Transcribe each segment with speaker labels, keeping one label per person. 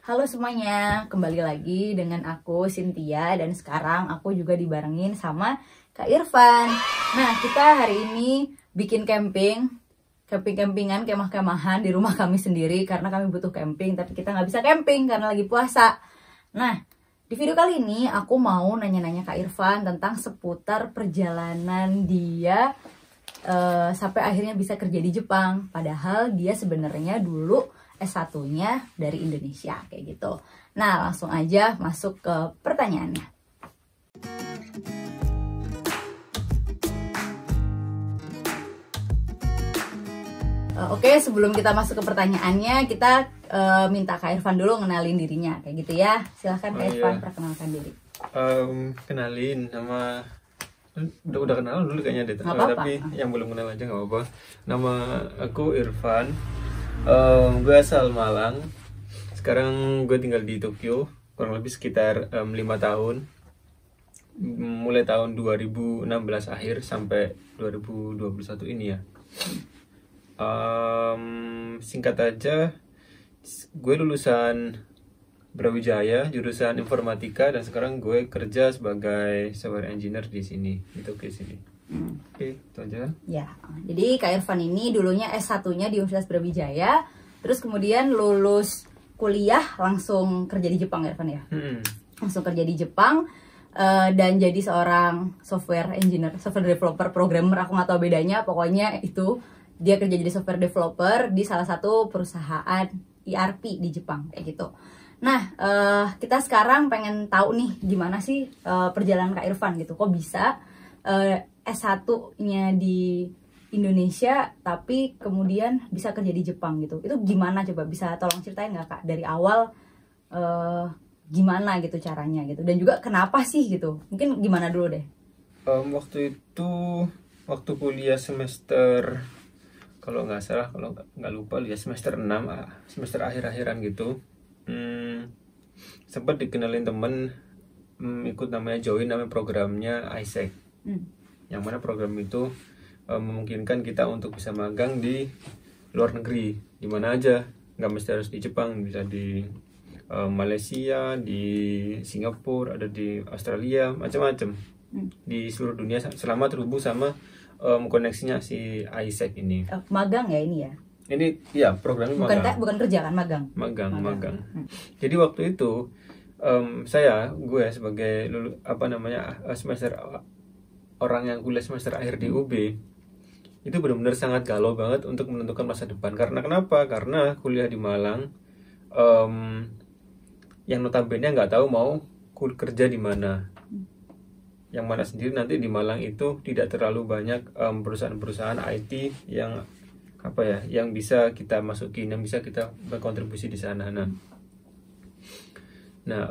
Speaker 1: Halo semuanya, kembali lagi dengan aku Cynthia dan sekarang aku juga dibarengin sama Kak Irfan. Nah, kita hari ini bikin campingan, kemah-kemahan di rumah kami sendiri karena kami butuh camping, tapi kita nggak bisa camping karena lagi puasa. Nah, di video kali ini aku mau nanya-nanya Kak Irfan tentang seputar perjalanan dia sampai akhirnya bisa kerja di Jepang. Padahal dia sebenarnya dulu S1-nya dari Indonesia kayak gitu. Nah, langsung aja masuk ke pertanyaannya. Oke, sebelum kita masuk ke pertanyaannya, kita minta Kak Irfan dulu ngenalin dirinya kayak gitu ya. Silahkan Kak Irfan, perkenalkan diri.
Speaker 2: Kenalin nama udah kenal dulu kayaknya deh, tapi yang belum kenal aja nggak apa-apa. Nama aku Irfan. Gue asal Malang. Sekarang gue tinggal di Tokyo kurang lebih sekitar 5 tahun. Mulai tahun 2016 akhir sampai 2021 ini ya. Singkat aja, gue lulusan Brawijaya, jurusan informatika, dan sekarang gue kerja sebagai software engineer di sini, di Tokyo sini. Oke, itu aja.
Speaker 1: Ya, jadi Kak Irfan ini dulunya S1-nya di Universitas Brawijaya, terus kemudian lulus kuliah langsung kerja di Jepang, Irfan ya? Langsung kerja di Jepang dan jadi seorang software engineer, software developer, programmer, aku nggak tahu bedanya, pokoknya itu dia kerja jadi software developer di salah satu perusahaan ERP di Jepang kayak gitu. Nah, kita sekarang pengen tahu nih gimana sih perjalanan Kak Irfan gitu, kok bisa S1-nya di Indonesia tapi kemudian bisa kerja di Jepang gitu. Itu gimana, coba bisa tolong ceritain nggak Kak dari awal gimana gitu caranya gitu, dan juga kenapa sih gitu, mungkin gimana dulu deh.
Speaker 2: Waktu itu waktu kuliah semester, kalau nggak salah, kalau nggak lupa ya semester 6, semester akhir-akhiran gitu, sempat dikenalin temen ikut namanya join, namanya programnya ISEC. Yang mana program itu memungkinkan kita untuk bisa magang di luar negeri, di mana aja, nggak mesti harus di Jepang, bisa di Malaysia, di Singapura, ada di Australia, macam-macam, di seluruh dunia selama terhubung sama koneksinya si ISEC ini.
Speaker 1: Magang ya ini ya?
Speaker 2: Ini ya programnya magang.
Speaker 1: Bukan kerja kan, magang.
Speaker 2: Magang. Jadi waktu itu gue sebagai semester orang yang kuliah semester akhir di UB itu benar-benar sangat galau banget untuk menentukan masa depan. Karena kenapa? Karena kuliah di Malang, yang notabene nggak tahu mau kerja di mana. Yang mana sendiri nanti di Malang itu tidak terlalu banyak perusahaan-perusahaan IT yang yang bisa kita masukin, yang bisa kita berkontribusi di sana. Nah,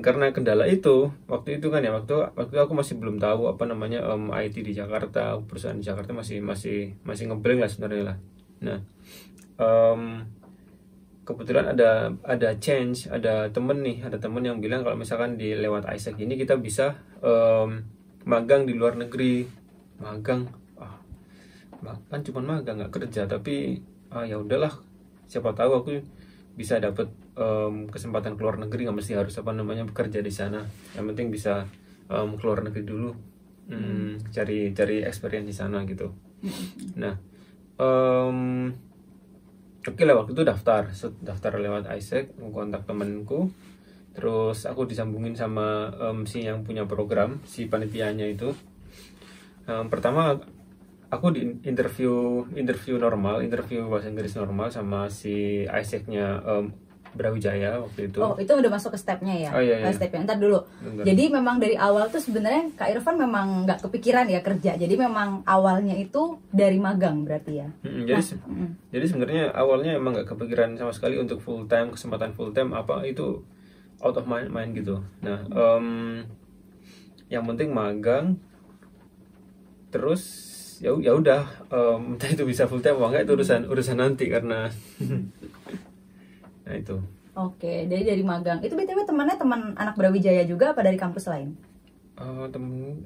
Speaker 2: karena kendala itu, waktu itu kan ya, waktu aku masih belum tahu IT di Jakarta, perusahaan di Jakarta masih ngeblank lah sebenarnya lah. Nah, kebetulan ada temen yang bilang kalau misalkan di lewat ISEC ini kita bisa magang di luar negeri. Magang, kan cuma magang, nggak kerja, tapi ya udahlah, siapa tahu aku bisa dapat kesempatan keluar negeri, nggak mesti harus bekerja di sana, yang penting bisa keluar negeri dulu, cari experience di sana gitu. Nah, oke lah, waktu itu daftar lewat ISEC, kontak temanku, terus aku disambungin sama si yang punya program, si panitianya itu. Pertama aku di interview bahasa Inggris normal sama si ISEC-nya Brawijaya waktu itu.
Speaker 1: Oh, itu udah masuk ke stepnya ya?
Speaker 2: Oh iya.
Speaker 1: Stepnya, ntar dulu. Bentar. Jadi memang dari awal tuh sebenarnya Kak Irfan memang nggak kepikiran ya kerja. Jadi memang awalnya itu dari magang berarti ya?
Speaker 2: Jadi sebenarnya awalnya emang nggak kepikiran sama sekali untuk kesempatan full time itu out of mind gitu. Nah, yang penting magang, terus ya udah, entah itu bisa full time atau enggak itu urusan nanti karena nah itu.
Speaker 1: Oke, jadi dari magang itu BTW teman anak Brawijaya juga apa dari kampus lain?
Speaker 2: Temen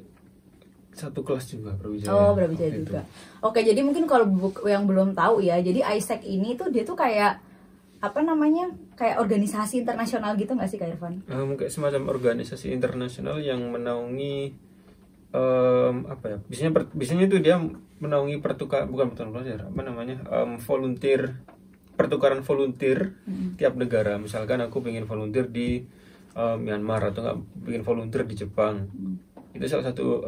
Speaker 2: satu kelas juga, Brawijaya.
Speaker 1: Oh, Brawijaya juga. Oke, jadi mungkin kalau yang belum tahu ya, jadi ISEC ini tuh dia tuh kayak apa namanya, kayak organisasi internasional gitu nggak sih Kak Irfan?
Speaker 2: Kayak semacam organisasi internasional yang menaungi apa ya? Biasanya itu dia menaungi bukan pertukaran pelajar, apa namanya? Volunteer, pertukaran volunteer tiap negara. Misalkan aku pengen volunteer di Myanmar atau nggak pengen volunteer di Jepang. Itu salah satu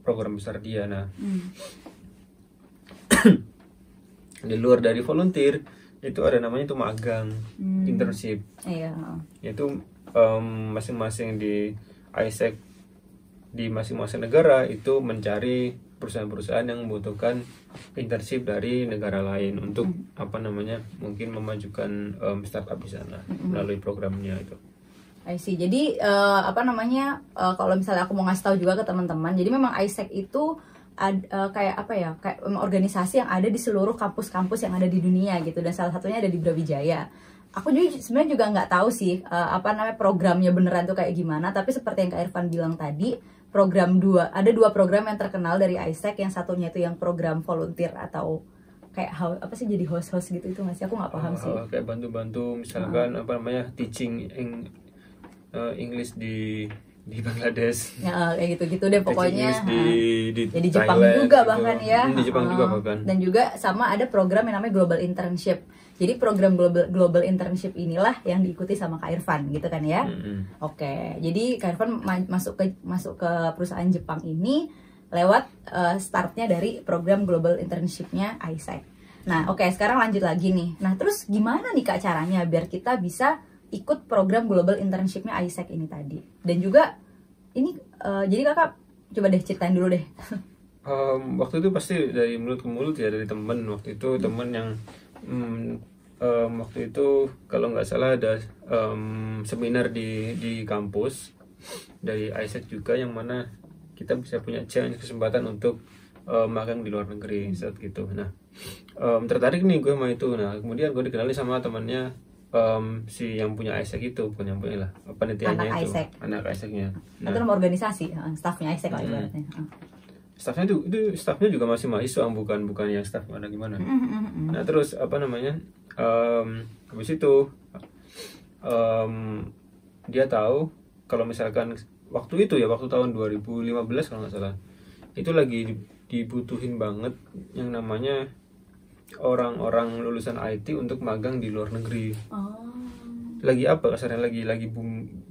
Speaker 2: program besar dia. Nah, di luar dari volunteer itu ada namanya itu magang, internship.
Speaker 1: Iya.
Speaker 2: Itu masing-masing di ISEC di masing-masing negara itu mencari perusahaan-perusahaan yang membutuhkan internship dari negara lain untuk apa namanya, mungkin memajukan startup di sana melalui programnya itu.
Speaker 1: I see. Jadi apa namanya, kalau misalnya aku mau ngasih tahu juga ke teman-teman, jadi memang ISEC itu kayak apa ya, kayak organisasi yang ada di seluruh kampus-kampus yang ada di dunia gitu, dan salah satunya ada di Brawijaya. Aku juga sebenarnya juga nggak tahu sih apa namanya programnya beneran tuh kayak gimana, tapi seperti yang Kak Irfan bilang tadi, ada dua program yang terkenal dari ISEC, yang satunya itu yang program volunteer atau kayak apa sih, jadi host-host gitu, itu nggak sih, aku nggak paham sih.
Speaker 2: Kayak bantu-bantu misalkan apa namanya, teaching English di Bangladesh.
Speaker 1: Ya, kayak gitu-gitu deh pokoknya.
Speaker 2: Di
Speaker 1: jadi Jepang
Speaker 2: Thailand,
Speaker 1: juga
Speaker 2: gitu.
Speaker 1: bahkan ya.
Speaker 2: Di Jepang juga bahkan.
Speaker 1: Dan juga sama ada program yang namanya Global Internship. Jadi program Global Internship inilah yang diikuti sama Kak Irfan gitu kan ya. Oke, jadi Kak Irfan masuk ke perusahaan Jepang ini lewat startnya dari program Global Internship-nya ISEC. Nah, oke, sekarang lanjut lagi nih. Nah, terus gimana nih Kak caranya biar kita bisa ikut program Global Internship-nya ISEC ini tadi? Dan juga ini jadi Kakak coba deh ceritain dulu deh.
Speaker 2: Waktu itu pasti dari mulut ke mulut ya, dari temen. Waktu itu temen yang waktu itu kalau nggak salah ada seminar di kampus dari ISEC juga, yang mana kita bisa punya kesempatan untuk magang di luar negeri saat gitu. Nah, tertarik nih gue sama itu. Nah, kemudian gue dikenali sama temannya si yang punya ISEC itu, bukan yang punya lah, panitianya itu, anak ISEC-nya.
Speaker 1: Nah, itu nama organisasi, staffnya ISEC lah ibaratnya.
Speaker 2: Staffnya itu staffnya juga masih mahasiswa, bukan yang staff mana gimana. Nah, terus apa namanya, habis itu dia tahu kalau misalkan waktu tahun 2015 kalau nggak salah, itu lagi dibutuhin banget yang namanya orang-orang lulusan IT untuk magang di luar negeri. Lagi apa kasarnya, lagi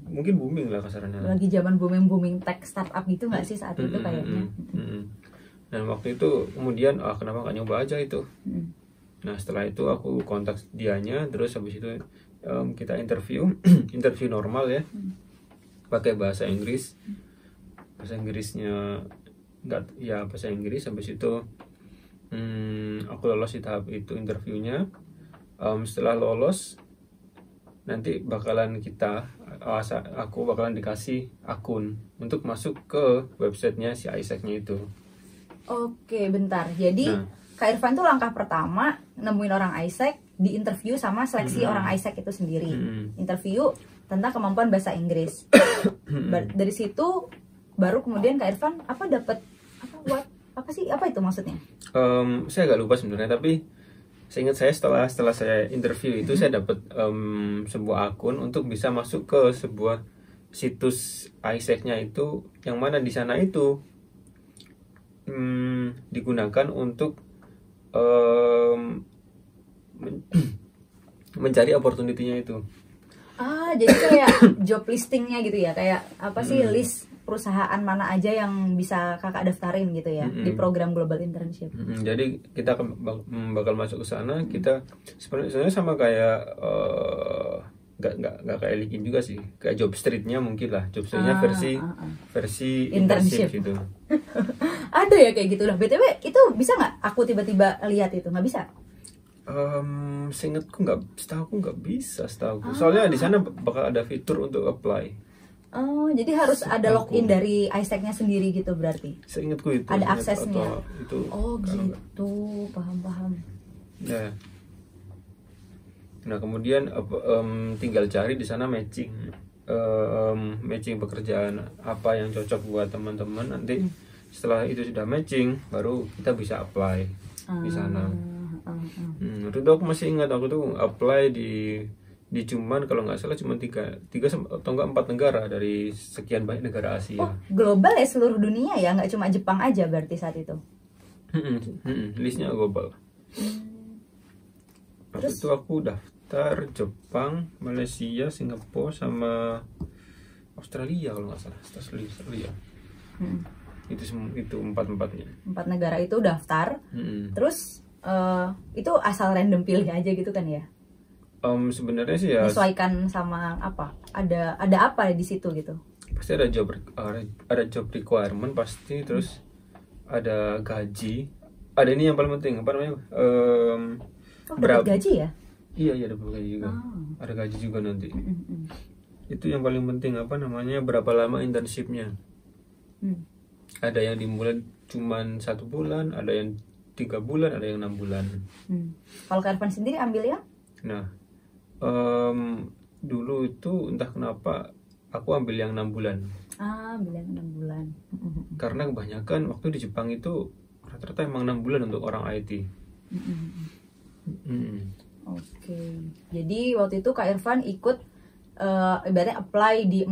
Speaker 2: mungkin booming lah kasarnya.
Speaker 1: Lagi zaman booming tech startup gitu nggak sih saat itu kayaknya.
Speaker 2: Dan waktu itu kemudian kenapa nggak nyoba aja itu. Nah, setelah itu aku kontak dianya, terus habis itu kita interview normal ya, pakai bahasa Inggris. Bahasa Inggrisnya bahasa Inggris. Habis itu aku lolos di tahap itu interviewnya. Setelah lolos, nanti aku bakalan dikasih akun untuk masuk ke websitenya si ISEC-nya itu.
Speaker 1: Oke, bentar. Jadi Kak Irfan tuh langkah pertama nemuin orang ISEC, di interview sama seleksi orang ISEC itu sendiri. Interview tentang kemampuan bahasa Inggris. Dari situ baru kemudian Kak Irfan dapat apa itu maksudnya?
Speaker 2: Saya agak lupa sebenarnya, tapi seingat saya setelah saya interview itu saya dapat sebuah akun untuk bisa masuk ke sebuah situs ISEC-nya itu, yang mana di sana itu digunakan untuk mencari opportunity-nya itu.
Speaker 1: Jadi kayak job listingnya gitu ya, kayak apa sih, list perusahaan mana aja yang bisa kakak daftarin gitu ya di program Global Internship.
Speaker 2: Jadi kita bakal masuk ke sana. Kita sebenarnya sama kayak nggak kayak LinkedIn juga sih, kayak job street-nya mungkin lah, job street-nya versi internship gitu.
Speaker 1: Ada ya kayak gitu lah. BTW itu bisa nggak aku tiba-tiba lihat itu? Nggak bisa?
Speaker 2: Setahu nggak bisa. Soalnya di sana bakal ada fitur untuk apply.
Speaker 1: Jadi harus ada login dari ISEC-nya sendiri gitu berarti?
Speaker 2: Seingatku itu.
Speaker 1: Ada aksesnya?
Speaker 2: Itu,
Speaker 1: gitu, paham.
Speaker 2: Ya. Nah, kemudian tinggal cari di sana matching pekerjaan apa yang cocok buat teman-teman. Nanti setelah itu sudah matching, baru kita bisa apply di sana. Waktu itu aku masih ingat, aku tuh apply di cuman kalau nggak salah cuma tiga atau enggak 4 negara dari sekian banyak negara Asia.
Speaker 1: Global ya, seluruh dunia ya, nggak cuma Jepang aja berarti saat itu.
Speaker 2: Listnya global. Waktu
Speaker 1: Terus?
Speaker 2: itu aku daftar Jepang, Malaysia, Singapura sama Australia kalau nggak salah. Australia. Itu empat-empatnya.
Speaker 1: 4 negara itu daftar. Terus itu asal random pilih aja gitu kan ya?
Speaker 2: Sebenarnya sih ya
Speaker 1: Menyesuaikan sama apa? Ada apa di situ gitu?
Speaker 2: pasti ada job requirement pasti, terus ada gaji, ada ini yang paling penting apa namanya,
Speaker 1: Dapat gaji ya?
Speaker 2: iya dapat gaji juga, ada gaji juga nanti. Itu yang paling penting apa namanya, berapa lama internshipnya. Ada yang dimulai cuman 1 bulan, ada yang 3 bulan, ada yang 6 bulan.
Speaker 1: Kalau Kak Irfan sendiri ambil yang?
Speaker 2: Nah, dulu itu entah kenapa aku ambil yang 6 bulan.
Speaker 1: Ambil yang 6 bulan.
Speaker 2: Karena kebanyakan waktu di Jepang itu rata-rata emang 6 bulan untuk orang IT.
Speaker 1: Oke. Jadi waktu itu Kak Irfan ikut ibaratnya apply di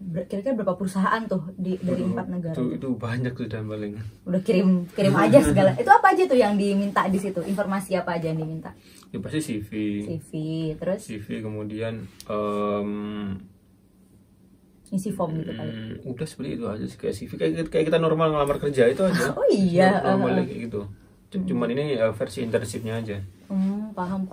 Speaker 1: kira-kira berapa perusahaan tuh dari 4 negara?
Speaker 2: Itu banyak sudah paling.
Speaker 1: Udah kirim aja segala. Itu apa aja tuh yang diminta di situ? Informasi apa aja yang diminta?
Speaker 2: Ya pasti CV,
Speaker 1: terus
Speaker 2: kemudian
Speaker 1: isi form gitu kali.
Speaker 2: udah seperti itu aja sih, kayak CV kayak kita normal ngelamar kerja itu aja.
Speaker 1: Oh iya.
Speaker 2: Normalnya kayak gitu. Cuman ini versi internshipnya aja.
Speaker 1: Paham.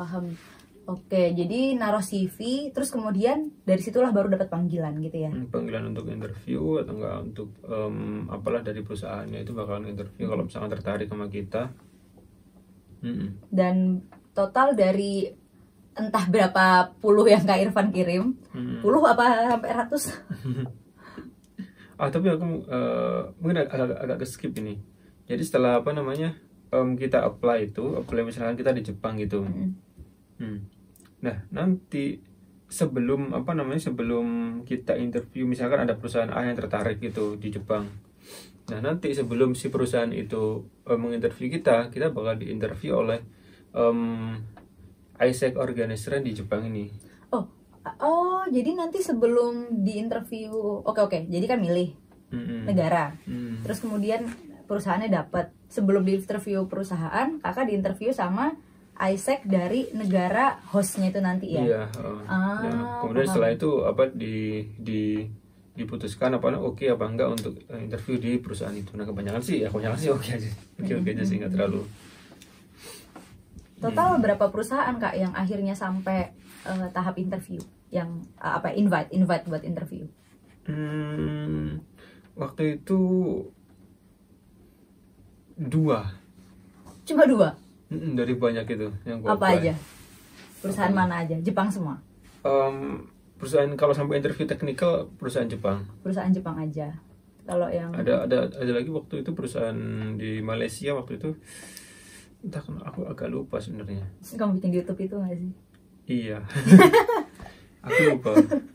Speaker 1: Oke, jadi naruh CV, terus kemudian dari situlah baru dapat panggilan gitu ya?
Speaker 2: Panggilan untuk interview atau enggak untuk apalah dari perusahaannya itu bakalan interview kalau misalkan tertarik sama kita.
Speaker 1: Dan total dari entah berapa puluh yang Kak Irfan kirim, puluh apa sampai ratus?
Speaker 2: Tapi aku mungkin agak skip ini. Jadi setelah apa namanya, kita apply misalkan kita di Jepang gitu. Nah nanti sebelum kita interview, misalkan ada perusahaan A yang tertarik gitu di Jepang. Nah nanti sebelum si perusahaan itu menginterview kita bakal diinterview oleh ISEC organizer di Jepang ini.
Speaker 1: Oh, jadi nanti sebelum diinterview, oke, jadi kan milih negara, terus kemudian perusahaannya dapat. Sebelum diinterview perusahaan, kakak diinterview sama ISEC dari negara hostnya itu nanti ya?
Speaker 2: Iya. Kemudian setelah itu diputuskan oke apa enggak untuk interview di perusahaan itu. Nah kebanyakan sih oke aja sih, nggak terlalu.
Speaker 1: Total berapa perusahaan Kak yang akhirnya sampai tahap interview, yang invite buat interview?
Speaker 2: Waktu itu 2.
Speaker 1: Cuma 2?
Speaker 2: Dari banyak itu yang gua
Speaker 1: Apa
Speaker 2: apply.
Speaker 1: aja? Perusahaan mana aja? Jepang semua?
Speaker 2: Perusahaan kalau sampai interview teknikal perusahaan Jepang.
Speaker 1: Perusahaan Jepang aja. Kalau yang
Speaker 2: ada lagi waktu itu perusahaan di Malaysia waktu itu, entah kenapa aku agak lupa sebenarnya.
Speaker 1: kamu bikin di YouTube itu nggak sih?
Speaker 2: Iya.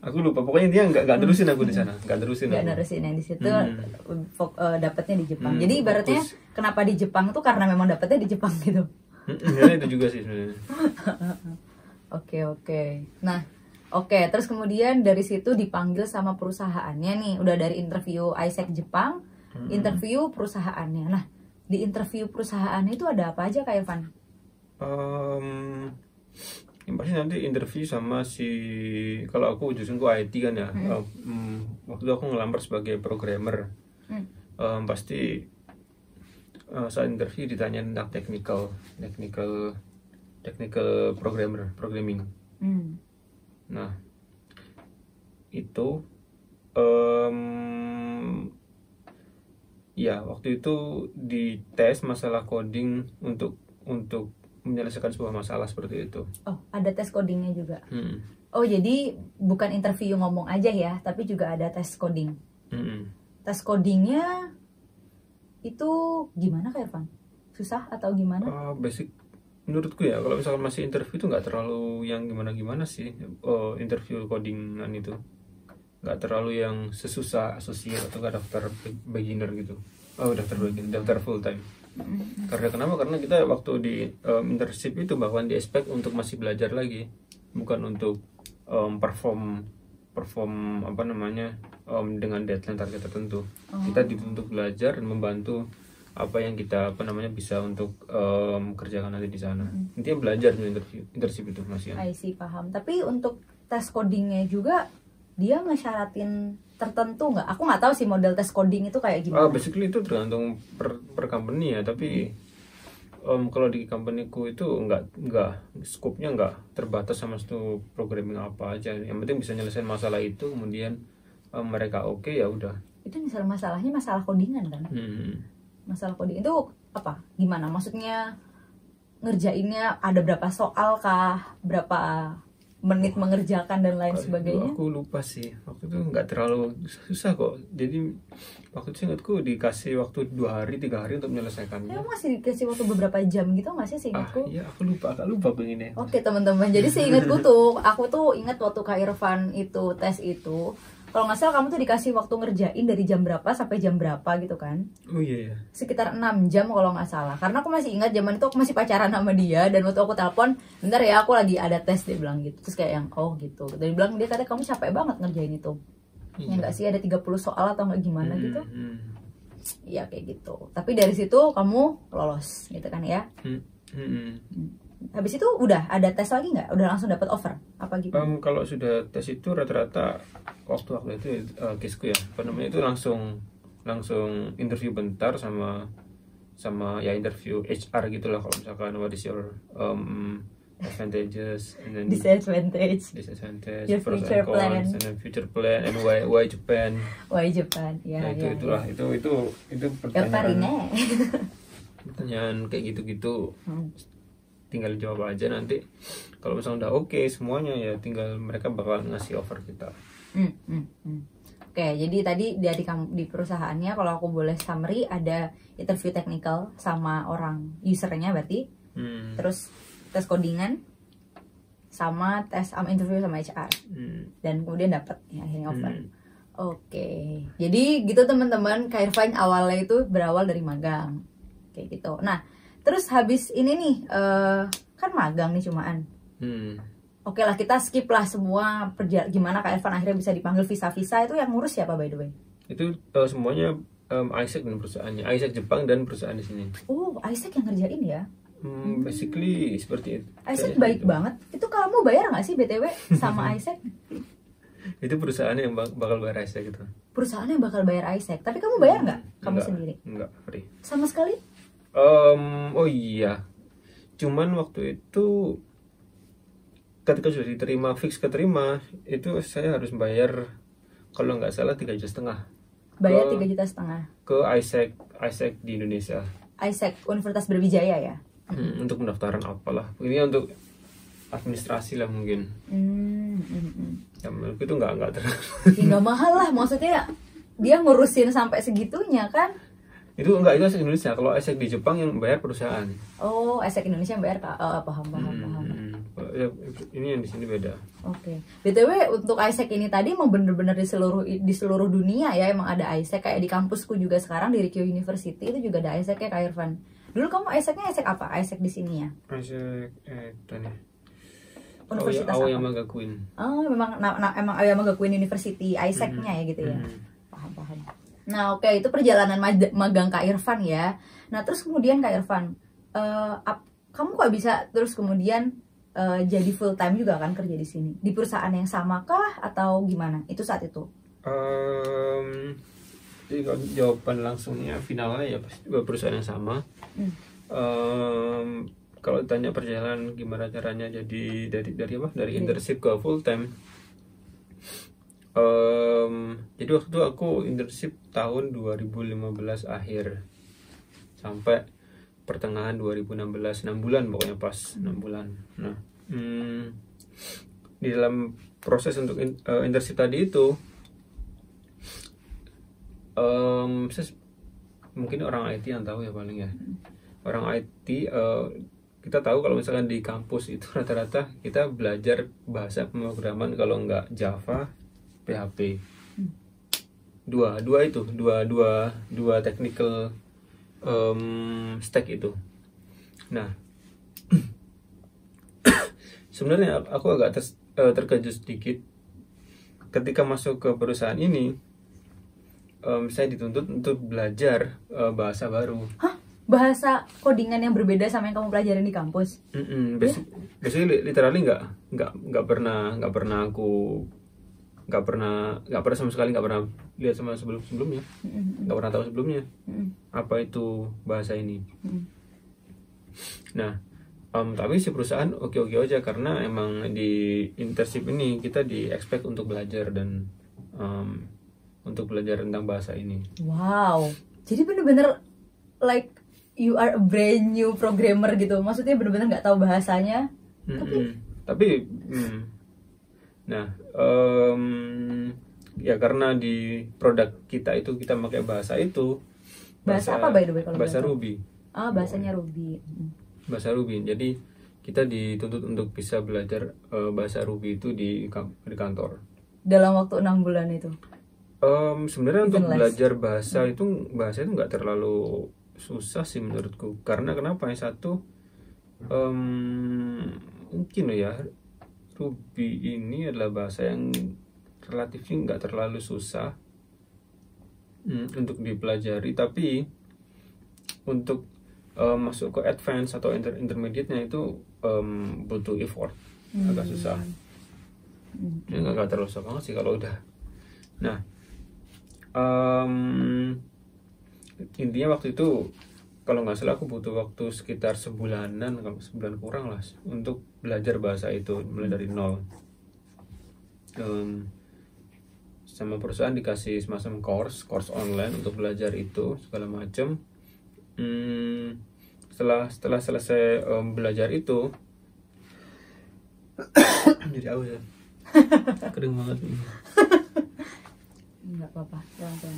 Speaker 2: aku lupa pokoknya dia nggak terusin aku di sana, nggak terusin
Speaker 1: yang di situ. Dapatnya di Jepang. Jadi ibaratnya
Speaker 2: fokus.
Speaker 1: Kenapa di Jepang tuh karena memang dapatnya di Jepang gitu.
Speaker 2: Ya, itu juga sih sebenarnya.
Speaker 1: Oke. Nah, terus kemudian dari situ dipanggil sama perusahaannya nih. Udah dari interview ISEC Jepang, interview perusahaannya. Nah, di interview perusahaannya itu ada apa aja Kak Irfan?
Speaker 2: Yang pasti nanti interview sama kalau aku jurusanku IT kan ya. Waktu itu aku ngelamar sebagai programmer. Pasti saat interview ditanya tentang technical programming. Nah itu ya waktu itu dites masalah coding untuk menyelesaikan sebuah masalah seperti itu.
Speaker 1: Ada tes codingnya juga. Jadi bukan interview ngomong aja ya, tapi juga ada tes coding. Tes codingnya itu gimana Kak Irfan? Susah atau gimana?
Speaker 2: Basic menurutku ya, kalau misalkan masih interview itu nggak terlalu yang gimana sih. Interview codingan itu nggak terlalu yang sesusah associate atau nggak daftar beginner gitu. Daftar full time. Karena kenapa? Karena kita waktu di internship itu bahkan di expect untuk masih belajar lagi, bukan untuk perform apa namanya dengan deadline target tertentu. Kita dituntut belajar dan membantu apa yang kita apa namanya bisa untuk kerjakan nanti di sana. Intinya belajar di internship itu masih.
Speaker 1: I see, paham. Tapi untuk tes codingnya juga dia ngesyaratin tertentu nggak? Aku nggak tahu sih model tes coding itu kayak gimana.
Speaker 2: Basically itu tergantung per company ya, tapi kalau di companyku itu nggak scope-nya nggak terbatas sama satu programming apa aja. Yang penting bisa nyelesain masalah itu, kemudian mereka oke, ya udah.
Speaker 1: Itu masalahnya masalah codingan kan? Masalah coding itu apa? Gimana? Maksudnya ngerjainnya ada berapa soal kah? Berapa menit mengerjakan dan lain sebagainya?
Speaker 2: Aku lupa sih, waktu itu nggak terlalu susah kok. Jadi waktu itu ingatku dikasih waktu 2 hari 3 hari untuk menyelesaikannya.
Speaker 1: Ya, masih dikasih waktu beberapa jam gitu nggak sih seingatku?
Speaker 2: Iya, aku lupa begini.
Speaker 1: Oke teman-teman, jadi seingatku tuh, aku tuh ingat waktu Kak Irfan itu tes itu, kalau nggak salah kamu tuh dikasih waktu ngerjain dari jam berapa sampai jam berapa gitu kan?
Speaker 2: Oh iya.
Speaker 1: Sekitar 6 jam kalau nggak salah. Karena aku masih ingat zaman itu aku masih pacaran sama dia, dan waktu aku telepon, bentar ya aku lagi ada tes, dia bilang gitu. Terus kayak yang oh gitu. Dan dia bilang dia katanya kamu capek banget ngerjain itu. Ya nggak sih, ada 30 soal atau nggak gimana gitu? Iya kayak gitu. Tapi dari situ kamu lolos gitu kan ya? Habis itu udah ada tes lagi nggak? Udah langsung dapat offer? Apa gitu?
Speaker 2: Kalau sudah tes itu rata-rata waktu itu case-ku ya, apa namanya itu langsung interview bentar sama ya interview HR gitulah, kalau misalkan what is your advantages and then
Speaker 1: disadvantage, your
Speaker 2: pros
Speaker 1: future
Speaker 2: and cons,
Speaker 1: plan,
Speaker 2: and then future plan, and why Japan.
Speaker 1: Why Japan? Ya,
Speaker 2: itu pertanyaan kayak gitu-gitu. Tinggal jawab aja nanti. Kalau misalnya udah oke semuanya, ya tinggal mereka bakal ngasih offer kita.
Speaker 1: Oke, jadi tadi di perusahaannya, kalau aku boleh summary, ada interview technical sama orang usernya berarti, terus tes codingan, sama interview sama HR, dan kemudian dapat ya akhirnya offer. Oke, jadi gitu teman-teman, Kak Irfan awalnya itu berawal dari magang kayak gitu. Nah, terus habis ini nih, kan magang nih cumaan. Oke lah, kita skip lah semua gimana Kak Irfan akhirnya bisa dipanggil visa-visa, itu yang ngurus siapa by the way?
Speaker 2: Itu semuanya Isaac dan perusahaannya, Isaac Jepang dan perusahaan di sini.
Speaker 1: Oh, Isaac yang ngerjain ya?
Speaker 2: Basically seperti itu.
Speaker 1: Isaac baik banget. Itu kamu bayar nggak sih BTW sama Isaac?
Speaker 2: Itu perusahaan yang bakal bayar Isaac gitu.
Speaker 1: Perusahaan yang bakal bayar Isaac, tapi kamu bayar nggak? Kamu sendiri?
Speaker 2: Enggak, free.
Speaker 1: Sama sekali?
Speaker 2: Oh iya, cuman waktu itu ketika sudah diterima, fix keterima, itu saya harus bayar kalau nggak salah 3,5 juta.
Speaker 1: Bayar 3,5 juta
Speaker 2: ke Isaac di Indonesia.
Speaker 1: Isaac Universitas Brawijaya ya?
Speaker 2: Untuk pendaftaran apalah, ini untuk administrasi lah mungkin. Ya menurutku itu nggak terlalu.
Speaker 1: Nggak mahal lah, maksudnya dia ngurusin sampai segitunya kan?
Speaker 2: Itu Isaac Indonesia. Kalau Isaac di Jepang yang bayar perusahaan.
Speaker 1: Oh, Isaac Indonesia yang bayar Kak. Paham.
Speaker 2: Ini yang di sini beda.
Speaker 1: Oke. BTW untuk Isaac ini tadi mau bener-bener di seluruh dunia ya, emang ada Isaac. Kayak di kampusku juga sekarang di Rikyo University itu juga ada Isaac ya Kak Irfan. Dulu kamu Isaacnya Isaac apa? Isaac di sini ya?
Speaker 2: Isaac tanya.
Speaker 1: Universitas
Speaker 2: Aoyama Gakuin.
Speaker 1: Oh, memang emang Aoyama Gakuin University Isaac-nya ya gitu ya. Paham. Nah, oke, itu perjalanan magang Kak Irfan ya. Nah, terus kemudian Kak Irfan, kamu kok bisa terus kemudian jadi full time juga kan kerja di sini? Di perusahaan yang sama kah atau gimana? Itu saat itu?
Speaker 2: Jadi kalau jawaban langsungnya finalnya ya pasti perusahaan yang sama. Kalau ditanya perjalanan gimana caranya jadi dari internship ke full time. Jadi waktu itu aku internship tahun 2015 akhir sampai pertengahan 2016, 6 bulan pokoknya pas 6 bulan. Nah, di dalam proses untuk internship tadi itu mungkin orang IT yang tahu ya paling ya. Orang IT kita tahu kalau misalkan di kampus itu rata-rata kita belajar bahasa pemrograman, kalau nggak Java, PHP. Dua technical stack itu. Nah, sebenarnya aku agak terkejut sedikit ketika masuk ke perusahaan ini. Saya dituntut untuk belajar bahasa baru.
Speaker 1: Hah? Bahasa codingan yang berbeda sama yang kamu pelajarin di kampus?
Speaker 2: Biasanya literally nggak pernah sama sekali, nggak pernah lihat sama sebelumnya, nggak pernah tahu sebelumnya apa itu bahasa ini. Nah, tapi si perusahaan oke aja, karena emang di internship ini kita di expect untuk belajar dan untuk belajar tentang bahasa ini.
Speaker 1: Wow, jadi bener-bener like you are a brand new programmer gitu. Maksudnya bener-bener nggak tahu bahasanya.
Speaker 2: Nah, ya karena di produk kita itu kita pakai bahasa itu.
Speaker 1: Bahasa apa by the way kalau
Speaker 2: bahasa Ruby.
Speaker 1: Ah, bahasanya Ruby.
Speaker 2: Bahasa Ruby. Jadi kita dituntut untuk bisa belajar bahasa Ruby itu di kantor.
Speaker 1: Dalam waktu 6 bulan itu.
Speaker 2: Sebenarnya untuk belajar bahasa itu nggak terlalu susah sih menurutku. Karena kenapa? Yang satu, mungkin ya, Ruby ini adalah bahasa yang relatif nggak terlalu susah untuk dipelajari, tapi untuk masuk ke advance atau intermediate-nya itu butuh effort, agak susah. Ya, nggak terlalu susah banget sih kalau udah. Nah, intinya waktu itu kalau nggak salah aku butuh waktu sekitar sebulanan, kalau sebulan kurang lah, untuk belajar bahasa itu mulai dari nol. Sama perusahaan dikasih semacam course online untuk belajar itu segala macam. Setelah selesai belajar itu, jadi aus ya, kering banget.
Speaker 1: Nggak apa-apa, pelan-pelan.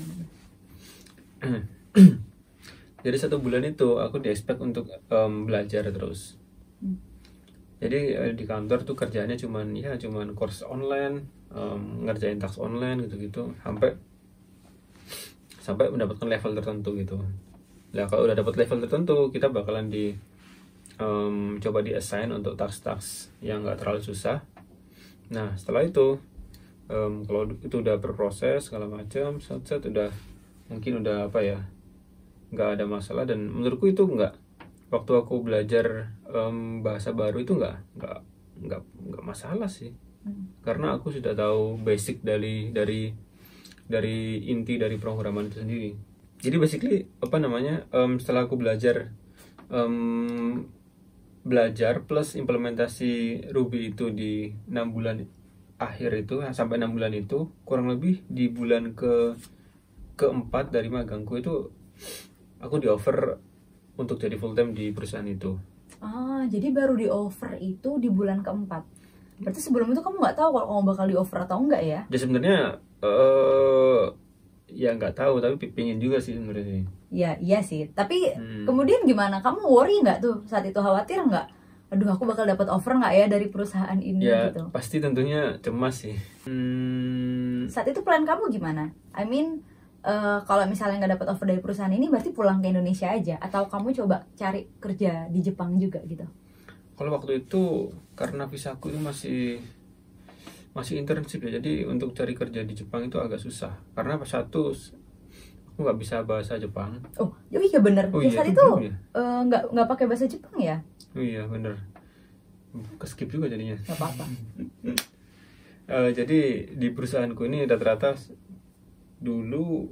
Speaker 2: Jadi 1 bulan itu aku di-expect untuk belajar terus. Jadi di kantor tuh kerjaannya cuman course online, ngerjain task online gitu-gitu sampai mendapatkan level tertentu gitu. Nah, kalau udah dapat level tertentu, kita bakalan coba di-assign untuk task-task yang nggak terlalu susah. Nah, setelah itu kalau itu udah berproses segala macam, mungkin udah nggak ada masalah. Dan menurutku itu waktu aku belajar bahasa baru itu nggak masalah sih, karena aku sudah tahu basic dari inti dari pemrograman itu sendiri. Jadi basically setelah aku belajar plus implementasi Ruby itu di 6 bulan akhir itu, sampai 6 bulan itu, kurang lebih di bulan keempat dari magangku itu aku di offer untuk jadi full time di perusahaan itu.
Speaker 1: Jadi baru di offer itu di bulan keempat. Berarti sebelum itu kamu nggak tahu kalau kamu bakal di offer atau enggak ya?
Speaker 2: Ya sebenarnya ya nggak tahu, tapi pingin juga sih sebenarnya.
Speaker 1: Ya iya sih. Tapi kemudian gimana? Kamu worry nggak tuh saat itu, khawatir nggak? Aduh, aku bakal dapat offer nggak ya dari perusahaan ini
Speaker 2: ya,
Speaker 1: gitu?
Speaker 2: Pasti tentunya cemas sih.
Speaker 1: Saat itu plan kamu gimana? I mean, kalau misalnya nggak dapat offer dari perusahaan ini, berarti pulang ke Indonesia aja, atau kamu coba cari kerja di Jepang juga gitu?
Speaker 2: Kalau waktu itu karena visaku itu masih internship ya, jadi untuk cari kerja di Jepang itu agak susah karena satu, aku nggak bisa bahasa Jepang.
Speaker 1: Oh iya bener. Saat itu nggak pakai bahasa Jepang ya?
Speaker 2: Oh iya bener, keskip juga jadinya.
Speaker 1: Nggak apa-apa.
Speaker 2: Jadi di perusahaanku ini rata-rata dulu,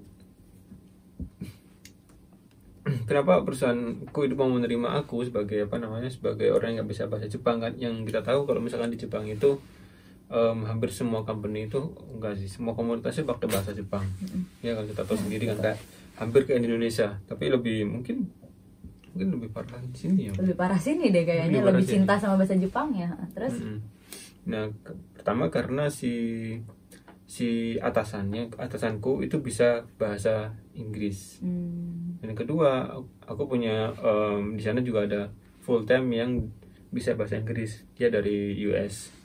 Speaker 2: kenapa perusahaanku itu mau menerima aku sebagai sebagai orang yang nggak bisa bahasa Jepang kan? Yang kita tahu kalau misalkan di Jepang itu hampir semua company itu enggak sih, semua komunitasnya pakai bahasa Jepang. Ya kan, kita tahu sendiri kan, kayak hampir kayak di Indonesia, tapi mungkin lebih parah di sini ya.
Speaker 1: Lebih parah sini deh kayaknya, lebih cinta sama bahasa Jepang ya. Terus?
Speaker 2: Nah, pertama karena si atasanku itu bisa bahasa Inggris. Dan kedua, aku punya di sana juga ada full time yang bisa bahasa Inggris, dia dari US.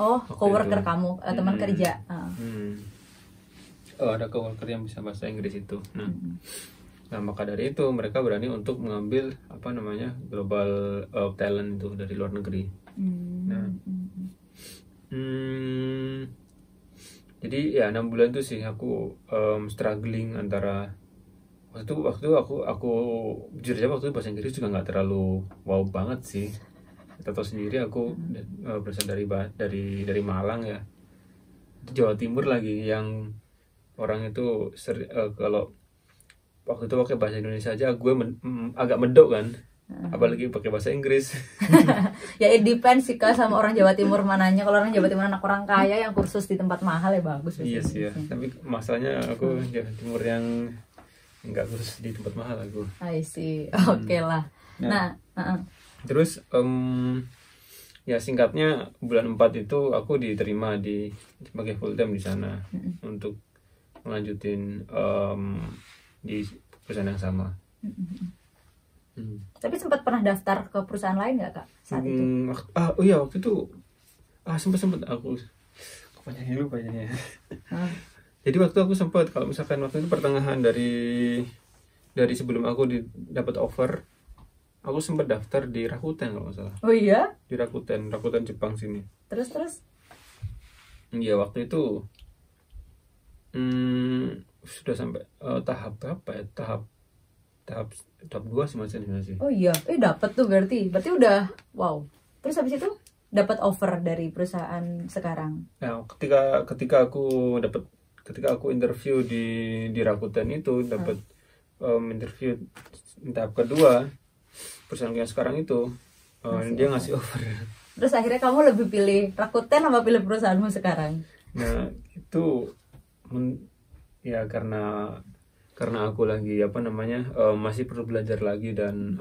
Speaker 1: Oh, coworker kamu, teman kerja.
Speaker 2: Ada coworker yang bisa bahasa Inggris itu. Nah, Nah, maka dari itu mereka berani untuk mengambil apa namanya global talent itu dari luar negeri. Nah, jadi ya 6 bulan itu sih aku struggling antara waktu aku jujur aja waktu itu bahasa Inggris juga nggak terlalu wow banget sih. Kita tahu sendiri aku berasal dari Malang ya, itu Jawa Timur lagi, yang orang itu kalau waktu itu pakai bahasa Indonesia aja gue agak medok kan, apalagi pakai bahasa Inggris.
Speaker 1: Ya it depends sih Kak sama orang Jawa Timur mananya. Kalau orang Jawa Timur anak orang kaya yang kursus di tempat mahal ya bagus.
Speaker 2: Iya sih ya, tapi masalahnya aku Jawa Timur yang nggak kursus di tempat mahal aku.
Speaker 1: I see, oke lah. Nah,
Speaker 2: terus ya singkatnya bulan 4 itu aku diterima sebagai full time di sana untuk melanjutin di perusahaan yang sama.
Speaker 1: Tapi sempat pernah daftar ke perusahaan lain nggak Kak saat itu?
Speaker 2: Oh iya, waktu itu sempat aku lupa ya. Jadi waktu aku sempat, kalau misalkan waktu itu pertengahan dari sebelum aku dapat offer, aku sempat daftar di Rakuten kalau nggak salah.
Speaker 1: Oh iya?
Speaker 2: Di Rakuten Jepang sini.
Speaker 1: Terus?
Speaker 2: Iya, waktu itu sudah sampai tahap berapa ya? Tahap 2 semacam sih.
Speaker 1: Oh iya, dapat tuh berarti udah wow. Terus habis itu dapat offer dari perusahaan sekarang.
Speaker 2: Nah, ketika aku interview di Rakuten itu dapat interview tahap kedua, perusahaan yang sekarang itu dia ngasih offer.
Speaker 1: Terus akhirnya kamu lebih pilih Rakuten apa pilih perusahaanmu sekarang?
Speaker 2: Nah, itu ya karena aku lagi masih perlu belajar lagi dan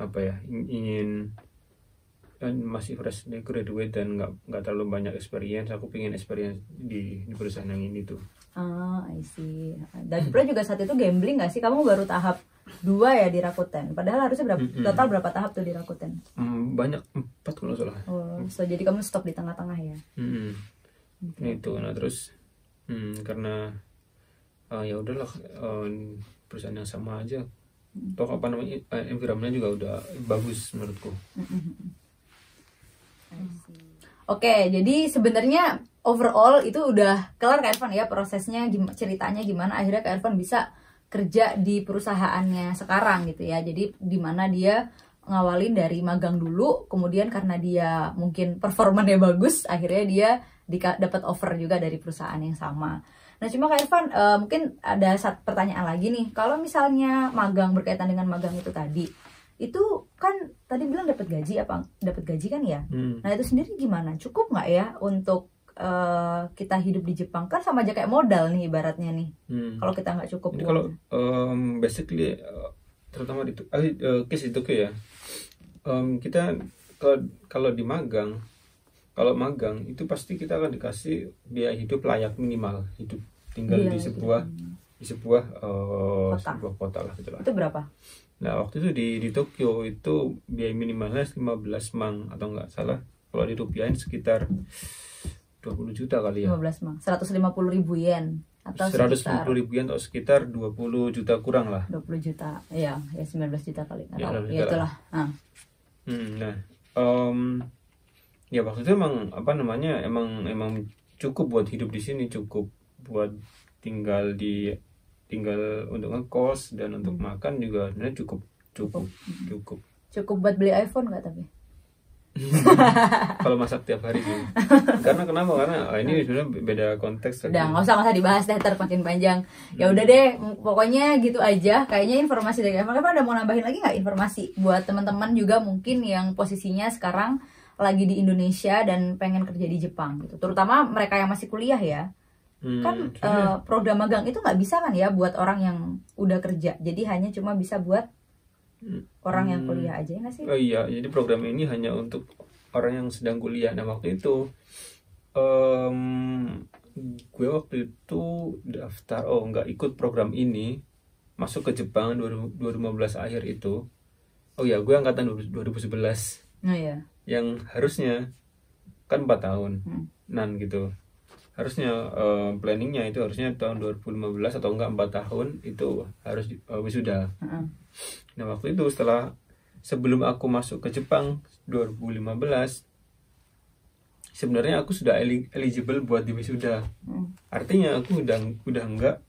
Speaker 2: ingin masih fresh graduate dan nggak terlalu banyak experience. Aku pengen experience di perusahaan yang ini tuh.
Speaker 1: I see. Dan juga saat itu gambling nggak sih? Kamu baru tahap 2 ya di Rakuten. Padahal harusnya total berapa tahap tuh di Rakuten?
Speaker 2: Banyak, 4 kalau nggak salah.
Speaker 1: Oh, jadi kamu stop di tengah-tengah ya?
Speaker 2: Itu. Nah terus karena ya udahlah, perusahaan yang sama aja. Toh environment-nya juga udah bagus menurutku.
Speaker 1: Oke, jadi sebenarnya overall itu udah kelar Kak Irfan ya prosesnya, ceritanya gimana akhirnya Kak Irfan bisa kerja di perusahaannya sekarang gitu ya. Jadi dimana dia ngawalin dari magang dulu, kemudian karena dia mungkin performanya bagus, akhirnya dia dapat offer juga dari perusahaan yang sama. Nah cuma Kak Irfan mungkin ada satu pertanyaan lagi nih, kalau misalnya magang, berkaitan dengan magang itu tadi, itu kan tadi bilang dapat gaji kan ya? Nah itu sendiri gimana? Cukup nggak ya untuk kita hidup di Jepang? Kan sama aja kayak modal nih ibaratnya nih. Kalau kita nggak cukup.
Speaker 2: Jadi kalau basically terutama di case di Tokyo ya, kita kalau magang itu pasti kita akan dikasih biaya hidup layak minimal, hidup tinggal di sebuah kota lah gitu lah.
Speaker 1: Itu berapa?
Speaker 2: Nah waktu itu di Tokyo itu biaya minimalnya 15 mang atau nggak salah kalau dirupiahin sekitar 20 juta kali ya.
Speaker 1: 15 mang, 150.000 yen atau
Speaker 2: 150.000 yen atau sekitar 20 juta kurang lah.
Speaker 1: 20 juta, ya 19 juta kali.
Speaker 2: Ya,
Speaker 1: ya itulah.
Speaker 2: Nah, ya waktu itu emang emang cukup buat hidup di sini, cukup buat tinggal untuk ngekos dan untuk makan juga sebenarnya cukup
Speaker 1: buat beli iPhone nggak tapi?
Speaker 2: Kalau masak tiap hari sih. Karena ini sebenarnya beda konteks.
Speaker 1: Udah nggak usah dibahas deh, makin panjang. Ya udah deh, pokoknya gitu aja. Kayaknya informasi dari Evan ada mau nambahin lagi nggak informasi buat teman-teman juga mungkin yang posisinya sekarang lagi di Indonesia dan pengen kerja di Jepang gitu. Terutama mereka yang masih kuliah ya. Kan program magang itu nggak bisa kan ya buat orang yang udah kerja. Jadi hanya cuma bisa buat orang yang kuliah aja ya nggak sih?
Speaker 2: Oh iya, jadi program ini hanya untuk orang yang sedang kuliah. Nah waktu itu gue waktu itu daftar, nggak ikut program ini, masuk ke Jepang 2015 akhir itu. Oh ya, gue angkatan 2011.
Speaker 1: Oh iya.
Speaker 2: Yang harusnya kan 4 tahun nan gitu. harusnya planningnya itu harusnya tahun 2015 atau enggak 4 tahun itu harus wisuda. Nah waktu itu sebelum aku masuk ke Jepang 2015, sebenarnya aku sudah eligible buat di wisuda. Artinya aku udah enggak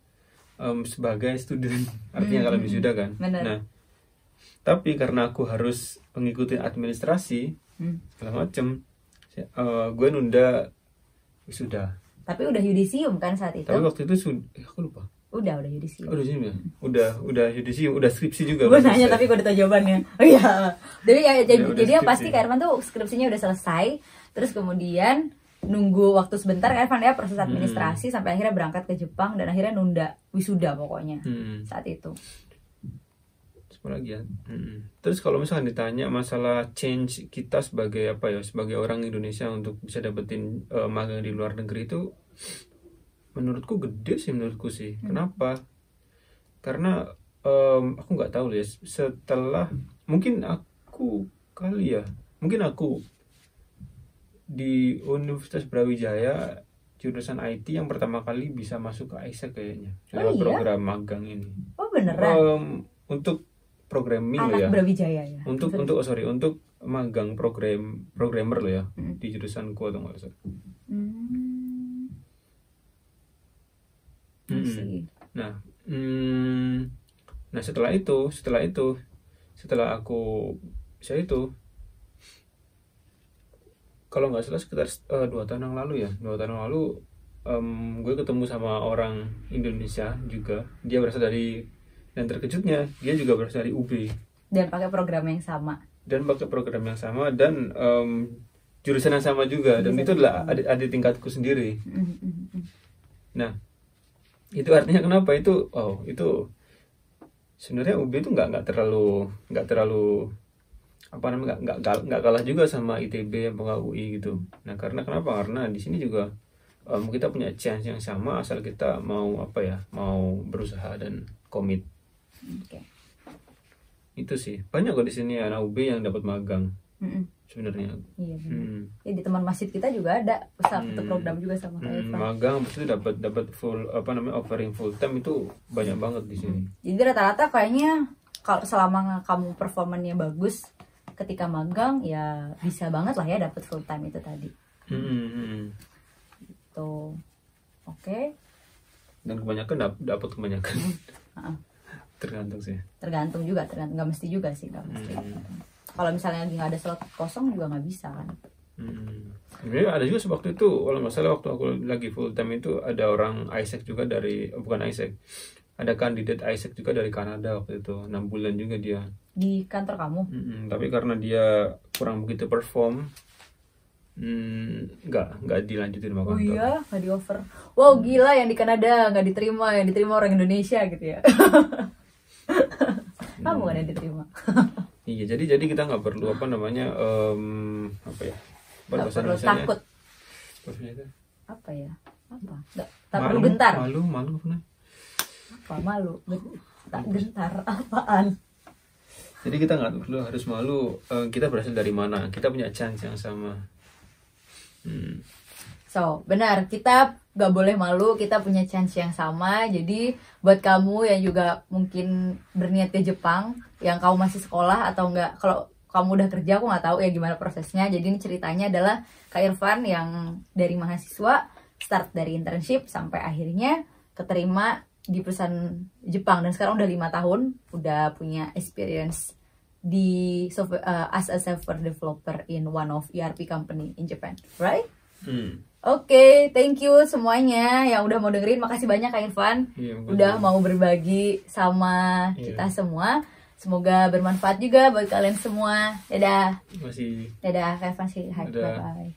Speaker 2: sebagai student. Artinya kalau wisuda kan.
Speaker 1: Bener.
Speaker 2: Nah tapi karena aku harus mengikuti administrasi segala macem, gue nunda wisuda.
Speaker 1: Tapi udah yudisium kan saat itu?
Speaker 2: Tapi waktu itu aku lupa.
Speaker 1: Udah yudisium.
Speaker 2: Oh, udah sini ya? Udah yudisium, udah skripsi juga.
Speaker 1: Gue nanya tapi gue udah tahu jawabannya. Oh iya. Jadi yang pasti
Speaker 2: skripsi.
Speaker 1: Kak Irfan tuh skripsinya udah selesai, terus kemudian nunggu waktu sebentar Kak Irfan ya proses administrasi sampai akhirnya berangkat ke Jepang dan akhirnya nunda wisuda pokoknya saat itu.
Speaker 2: Apa lagi ya? Terus kalau misalnya ditanya masalah change kita sebagai sebagai orang Indonesia untuk bisa dapetin magang di luar negeri itu, menurutku gede sih menurutku sih. Kenapa? Karena aku nggak tahu ya. Setelah mungkin aku di Universitas Brawijaya jurusan IT yang pertama kali bisa masuk ke AIESEC kayaknya lewat program magang ini.
Speaker 1: Oh beneran?
Speaker 2: Untuk programming
Speaker 1: anak
Speaker 2: lo ya.
Speaker 1: Brawijaya ya.
Speaker 2: Untuk magang programmer lo ya di jurusanku atau nggak salah. Nah, setelah aku kalau nggak salah sekitar 2 tahun yang lalu gue ketemu sama orang Indonesia juga. Dia berasal dari, dan terkejutnya dia juga berasal dari UB
Speaker 1: dan pakai program yang sama
Speaker 2: dan jurusan yang sama juga, dan itu adalah adik tingkatku sendiri. Nah itu artinya kenapa itu sebenarnya UB itu nggak terlalu nggak kalah juga sama ITB atau UI gitu. Nah kenapa di sini juga kita punya chance yang sama asal kita mau berusaha dan komit. Itu sih banyak kok di sini anak UB yang dapat magang sebenarnya.
Speaker 1: Iya benar. Ya, di teman masjid kita juga ada satu program juga sama kayak
Speaker 2: magang habis itu dapat full offering full time itu banyak banget di sini.
Speaker 1: Jadi rata-rata kayaknya kalau selama kamu performanya bagus ketika magang ya bisa banget lah ya dapat full time itu tadi. Tuh. Oke.
Speaker 2: Dan kebanyakan dapat kebanyakan. Tergantung sih.
Speaker 1: Tergantung nggak mesti juga sih, nggak mesti. Kalau misalnya lagi nggak ada slot kosong juga nggak bisa kan.
Speaker 2: Sebenarnya ada juga waktu itu kalau nggak salah waktu aku lagi full time itu ada orang AIESEC juga bukan AIESEC, ada kandidat AIESEC juga dari Kanada waktu itu 6 bulan juga dia
Speaker 1: di kantor kamu.
Speaker 2: Tapi karena dia kurang begitu perform, nggak dilanjutin sama kantor.
Speaker 1: Oh iya, nggak di offer. Wow gila, yang di Kanada nggak diterima, yang diterima orang Indonesia gitu ya. Kamu kan yang diterima.
Speaker 2: Iya, jadi kita nggak perlu
Speaker 1: Nggak perlu takut. Apa ya? Nggak perlu gentar.
Speaker 2: Malu apa?
Speaker 1: Apa malu? Tak gentar apaan?
Speaker 2: Jadi kita nggak perlu harus malu. Kita berasal dari mana? Kita punya chance yang sama.
Speaker 1: So, benar, kita gak boleh malu, kita punya chance yang sama. Jadi buat kamu yang juga mungkin berniat ke Jepang, yang kamu masih sekolah atau enggak, kalau kamu udah kerja aku nggak tahu ya gimana prosesnya. Jadi ini ceritanya adalah Kak Irfan yang dari mahasiswa start dari internship sampai akhirnya keterima di perusahaan Jepang, dan sekarang udah 5 tahun udah punya experience di as a software developer in one of ERP company in Japan, right? Oke, thank you semuanya yang udah mau dengerin. Makasih banyak Kak Irfan, udah mau berbagi sama kita semua. Semoga bermanfaat juga buat kalian semua. Dadah.
Speaker 2: Masih.
Speaker 1: Dadah Kak Irfan sih. Bye bye.